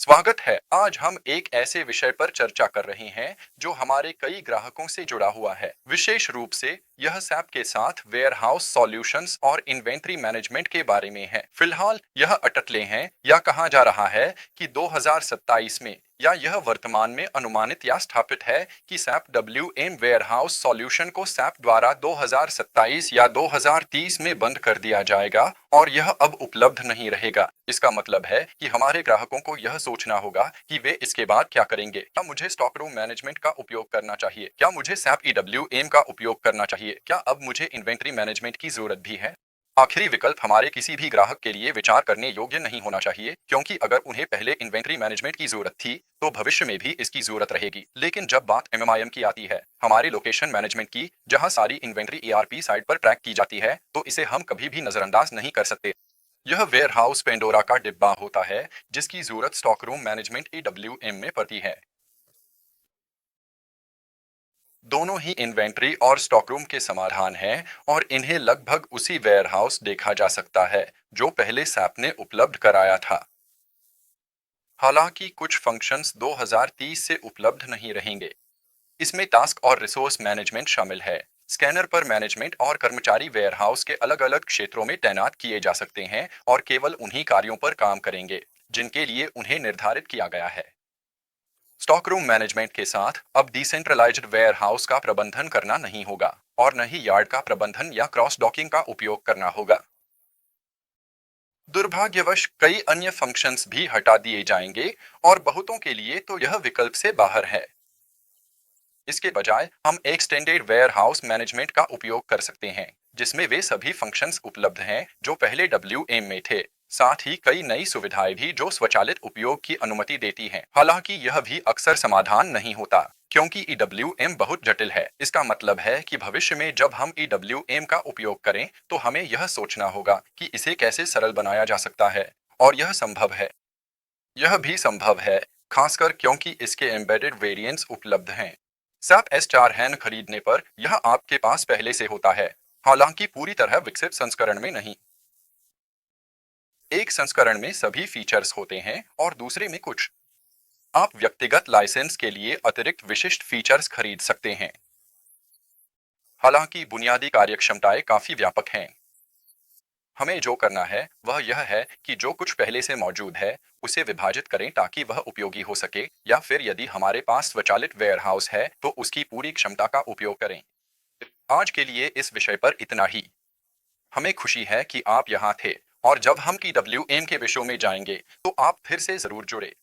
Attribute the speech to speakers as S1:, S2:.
S1: स्वागत है। आज हम एक ऐसे विषय पर चर्चा कर रहे हैं जो हमारे कई ग्राहकों से जुड़ा हुआ है। विशेष रूप से यह सैप के साथ वेयरहाउस सॉल्यूशंस और इन्वेंट्री मैनेजमेंट के बारे में है। फिलहाल यह अटकलें हैं या कहा जा रहा है कि 2027 में या यह वर्तमान में अनुमानित या स्थापित है कि SAP W M warehouse solution को सैप द्वारा 2027 या 2030 में बंद कर दिया जाएगा और यह अब उपलब्ध नहीं रहेगा। इसका मतलब है कि हमारे ग्राहकों को यह सोचना होगा कि वे इसके बाद क्या करेंगे। क्या मुझे स्टॉक रूम मैनेजमेंट का उपयोग करना चाहिए? क्या मुझे सैप ईडब्ल्यूएम का उपयोग करना चाहिए? क्या अब मुझे इन्वेंट्री मैनेजमेंट की जरूरत भी है? आखिरी विकल्प हमारे किसी भी ग्राहक के लिए विचार करने योग्य नहीं होना चाहिए, क्योंकि अगर उन्हें पहले इन्वेंट्री मैनेजमेंट की जरूरत थी तो भविष्य में भी इसकी जरूरत रहेगी। लेकिन जब बात एमएमआईएम की आती है, हमारे लोकेशन मैनेजमेंट की, जहां सारी इन्वेंट्री ईआरपी साइट पर ट्रैक की जाती है, तो इसे हम कभी भी नजरअंदाज नहीं कर सकते। यह वेयरहाउस पेंडोरा का डिब्बा होता है जिसकी जरूरत स्टॉक रूम मैनेजमेंट ईडब्ल्यूएम में पड़ती है। दोनों ही इन्वेंट्री और स्टॉकरूम के समाधान हैं और इन्हें लगभग उसी वेयरहाउस देखा जा सकता है जो पहले सैप ने उपलब्ध कराया था। हालांकि कुछ फंक्शंस 2030 से उपलब्ध नहीं रहेंगे। इसमें टास्क और रिसोर्स मैनेजमेंट शामिल है। स्कैनर पर मैनेजमेंट और कर्मचारी वेयरहाउस के अलग अलग क्षेत्रों में तैनात किए जा सकते हैं और केवल उन्हीं कार्यों पर काम करेंगे जिनके लिए उन्हें निर्धारित किया गया है। स्टॉक रूम मैनेजमेंट के साथ अब डिसेंट्रलाइज्ड वेयरहाउस का प्रबंधन करना नहीं होगा और न ही यार्ड का प्रबंधन या क्रॉस डॉकिंग का उपयोग करना होगा। दुर्भाग्यवश कई अन्य फंक्शंस भी हटा दिए जाएंगे और बहुतों के लिए तो यह विकल्प से बाहर है। इसके बजाय हम एक्सटेंडेड वेयरहाउस मैनेजमेंट का उपयोग कर सकते हैं जिसमें वे सभी फंक्शंस उपलब्ध हैं जो पहले डब्ल्यूएम में थे। साथ ही कई नई सुविधाएं भी जो स्वचालित उपयोग की अनुमति देती हैं। हालांकि यह भी अक्सर समाधान नहीं होता क्योंकि ईडब्ल्यूएम बहुत जटिल है। इसका मतलब है कि भविष्य में जब हम ईडब्ल्यूएम का उपयोग करें तो हमें यह सोचना होगा कि इसे कैसे सरल बनाया जा सकता है। और यह संभव है। यह भी संभव है, खासकर क्योंकि इसके एम्बेडेड वेरिएंट्स उपलब्ध हैं। SAP S4 हैन खरीदने पर यह आपके पास पहले से होता है, हालांकि पूरी तरह विकसित संस्करण में नहीं। एक संस्करण में सभी फीचर्स होते हैं और दूसरे में कुछ। आप व्यक्तिगत लाइसेंस के लिए अतिरिक्त विशिष्ट फीचर्स खरीद सकते हैं। हालांकि बुनियादी कार्यक्षमताएं काफी व्यापक हैं। हमें जो करना है वह यह है कि जो कुछ पहले से मौजूद है उसे विभाजित करें ताकि वह उपयोगी हो सके, या फिर यदि हमारे पास स्वचालित वेयरहाउस है तो उसकी पूरी क्षमता का उपयोग करें। आज के लिए इस विषय पर इतना ही। हमें खुशी है कि आप यहाँ थे और जब हम की डब्ल्यू एम के विषयों में जाएंगे तो आप फिर से जरूर जुड़े।